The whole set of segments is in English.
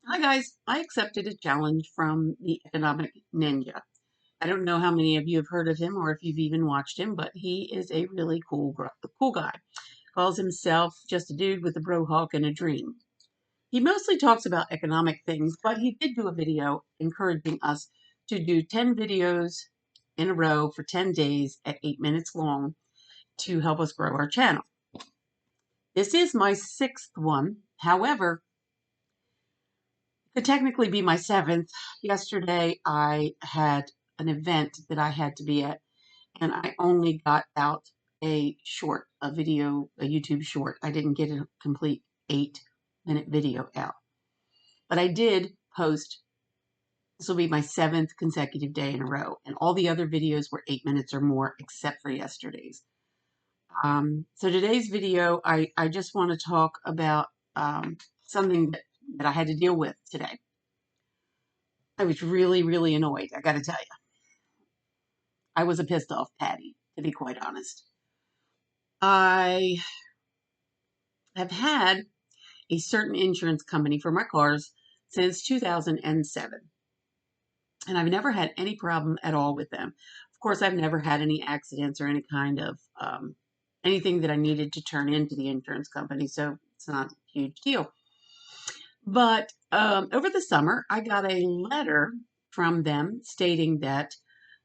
Hi guys, I accepted a challenge from the Economic Ninja. I don't know how many of you have heard of him or if you've even watched him, but he is a really cool guy. Calls himself just a dude with a bro hawk and a dream. He mostly talks about economic things, but he did do a video encouraging us to do 10 videos in a row for 10 days at 8 minutes long to help us grow our channel. This is my sixth one. However, could technically be my seventh. Yesterday, I had an event that I had to be at, and I only got out a video, a YouTube short. I didn't get a complete 8-minute video out, but I did post. This will be my seventh consecutive day in a row, and all the other videos were 8 minutes or more, except for yesterday's. So today's video, I just want to talk about something that I had to deal with today. I was really, really annoyed, I got to tell you. I was a pissed off Patty, to be quite honest. I have had a certain insurance company for my cars since 2007, and I've never had any problem at all with them. Of course, I've never had any accidents or any kind of anything that I needed to turn into the insurance company, so it's not a huge deal. But over the summer, I got a letter from them stating that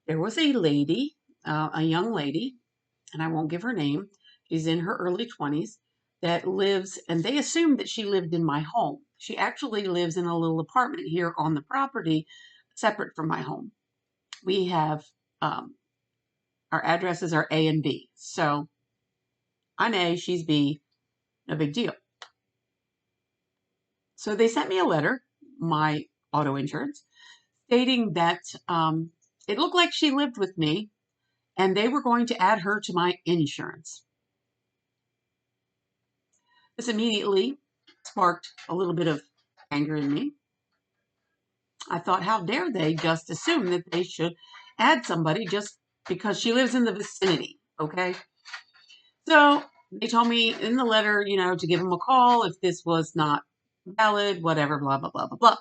there was a lady, a young lady, and I won't give her name. She's in her early 20s that lives, and they assumed that she lived in my home. She actually lives in a little apartment here on the property, separate from my home. We have our addresses are A and B. So I'm A, she's B, no big deal. So they sent me a letter, my auto insurance, stating that it looked like she lived with me and they were going to add her to my insurance. This immediately sparked a little bit of anger in me. I thought, how dare they just assume that they should add somebody just because she lives in the vicinity, okay? So they told me in the letter, to give them a call if this was not valid, whatever, blah, blah, blah, blah, blah.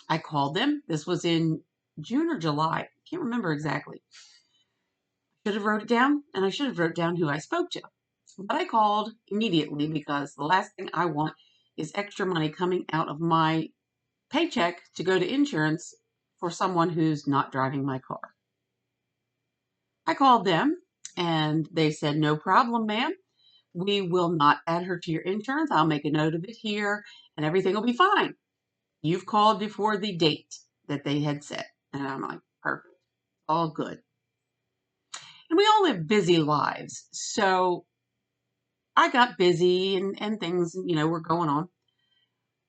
I called them. This was in June or July. I can't remember exactly. Should have wrote it down, and I should have wrote down who I spoke to. But I called immediately because the last thing I want is extra money coming out of my paycheck to go to insurance for someone who's not driving my car. I called them and they said, no problem, ma'am. We will not add her to your insurance. I'll make a note of it here and everything will be fine. You've called before the date that they had set. And I'm like, perfect, all good. And we all live busy lives. So I got busy and things, were going on.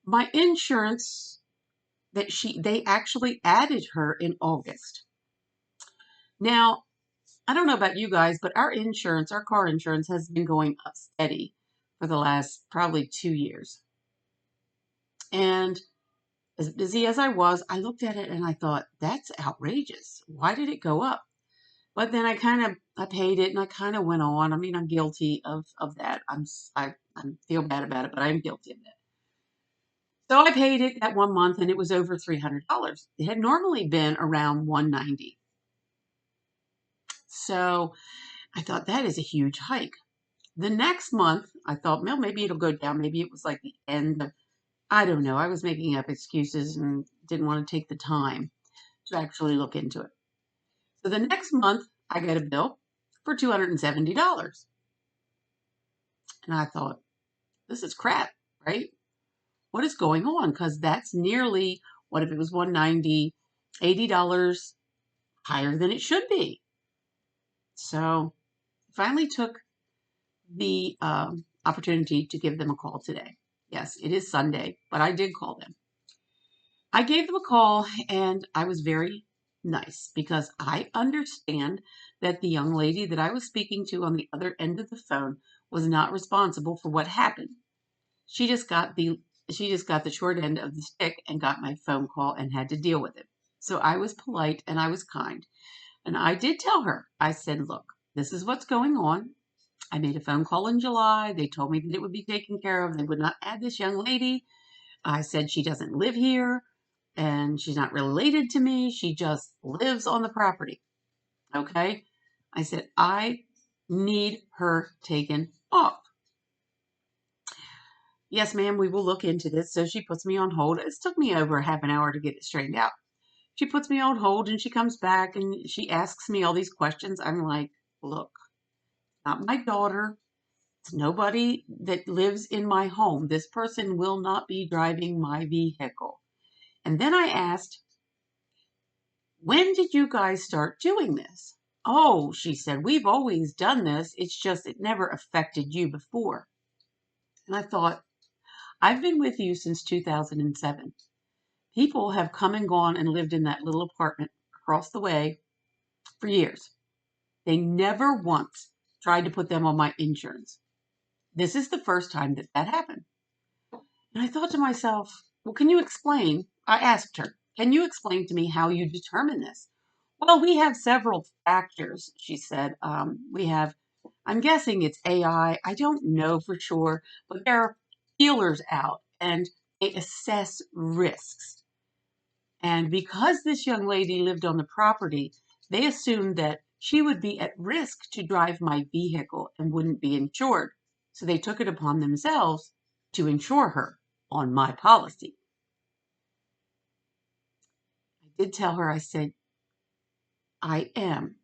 My insurance they actually added her in August. Now, I don't know about you guys, but our insurance, our car insurance has been going up steady for the last probably 2 years. And as busy as I was, I looked at it and I thought, that's outrageous. Why did it go up? But then I paid it and I kind of went on. I mean, I'm guilty of that. I feel bad about it, but I'm guilty of that. So I paid it that 1 month and it was over $300. It had normally been around $190. So I thought that is a huge hike. The next month, I thought, well, maybe it'll go down. Maybe it was like the end of, I don't know. I was making up excuses and didn't want to take the time to actually look into it. So the next month, I get a bill for $270. And I thought, this is crap, right? What is going on? Because that's nearly, what if it was 190, $80 higher than it should be. So finally took the opportunity to give them a call today. Yes, it is Sunday, but I did call them. I gave them a call and I was very nice because I understand that the young lady that I was speaking to on the other end of the phone was not responsible for what happened. She just got the short end of the stick and got my phone call and had to deal with it. So I was polite and I was kind. And I did tell her, I said, look, this is what's going on. I made a phone call in July. They told me that it would be taken care of. They would not add this young lady. I said she doesn't live here and she's not related to me. She just lives on the property. Okay. I said, I need her taken off. Yes, ma'am, we will look into this. So she puts me on hold. It took me over half an hour to get it straightened out. She puts me on hold and she comes back and she asks me all these questions. I'm like, look, not my daughter. It's nobody that lives in my home. This person will not be driving my vehicle. And then I asked, when did you guys start doing this? Oh, she said, we've always done this. It's just it never affected you before. And I thought, I've been with you since 2007. People have come and gone and lived in that little apartment across the way for years. They never once tried to put them on my insurance. This is the first time that that happened. And I thought to myself, well, can you explain? I asked her, can you explain to me how you determine this? Well, we have several factors, she said. We have, I'm guessing it's AI. I don't know for sure, but there are feelers out and they assess risks. And because this young lady lived on the property, they assumed that she would be at risk to drive my vehicle and wouldn't be insured. So they took it upon themselves to insure her on my policy. I did tell her, I said, I am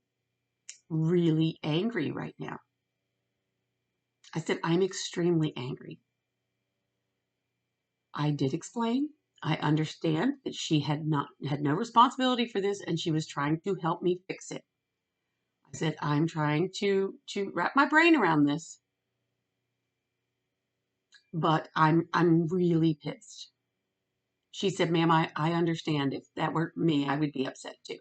really angry right now. I said, I'm extremely angry. I did explain. I understand that she had no responsibility for this and she was trying to help me fix it. I said, I'm trying to wrap my brain around this, but I'm really pissed. She said, ma'am, I understand. If that were me, I would be upset too.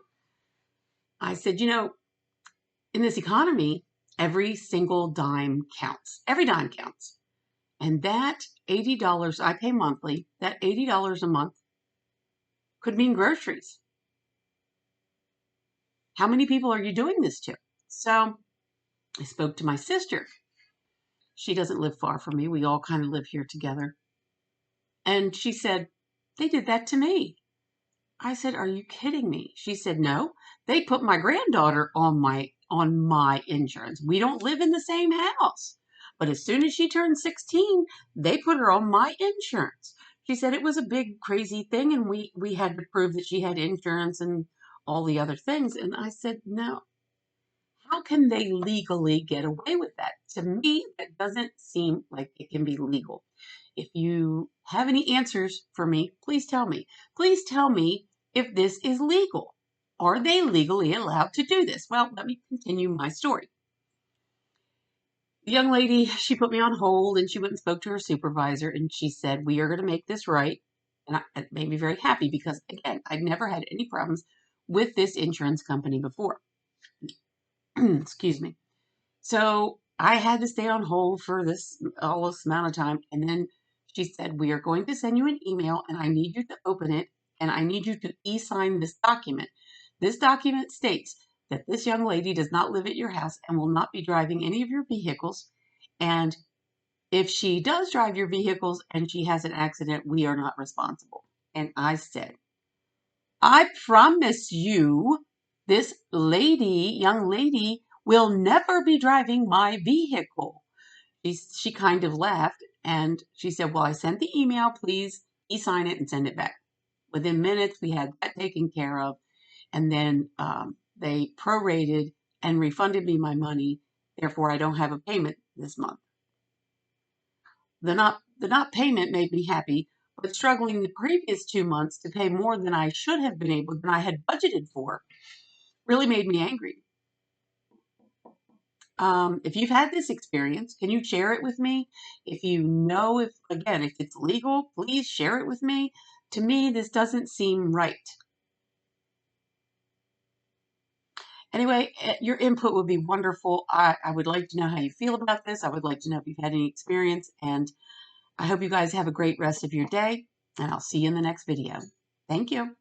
I said, in this economy, every single dime counts. Every dime counts. And that $80 I pay monthly, that $80 a month could mean groceries. How many people are you doing this to? So I spoke to my sister. She doesn't live far from me. We all kind of live here together. And she said, they did that to me. I said, are you kidding me? She said, no, they put my granddaughter on my insurance. We don't live in the same house. But as soon as she turned 16, they put her on my insurance. She said it was a big crazy thing and we had to prove that she had insurance and all the other things. And I said, no. How can they legally get away with that? To me, that doesn't seem like it can be legal. If you have any answers for me, please tell me. Please tell me if this is legal. Are they legally allowed to do this? Well, let me continue my story. The young lady, she put me on hold and she went and spoke to her supervisor and she said, we are going to make this right. And it made me very happy because, again, I'd never had any problems with this insurance company before. Excuse me. So I had to stay on hold for all this amount of time. And then she said, we are going to send you an email and I need you to open it and I need you to e-sign this document. This document states that this young lady does not live at your house and will not be driving any of your vehicles. And if she does drive your vehicles and she has an accident, we are not responsible. And I said, I promise you, this young lady, will never be driving my vehicle. She kind of laughed and she said, well, I sent the email. Please e-sign it and send it back. Within minutes, we had that taken care of. And then they prorated and refunded me my money. Therefore, I don't have a payment this month. The not payment made me happy, but struggling the previous 2 months to pay more than I should have been able, than I had budgeted for, really made me angry. If you've had this experience, can you share it with me? If you know, if it's legal, please share it with me. To me, this doesn't seem right. Anyway, your input would be wonderful. I would like to know how you feel about this. I would like to know if you've had any experience. And I hope you guys have a great rest of your day. And I'll see you in the next video. Thank you.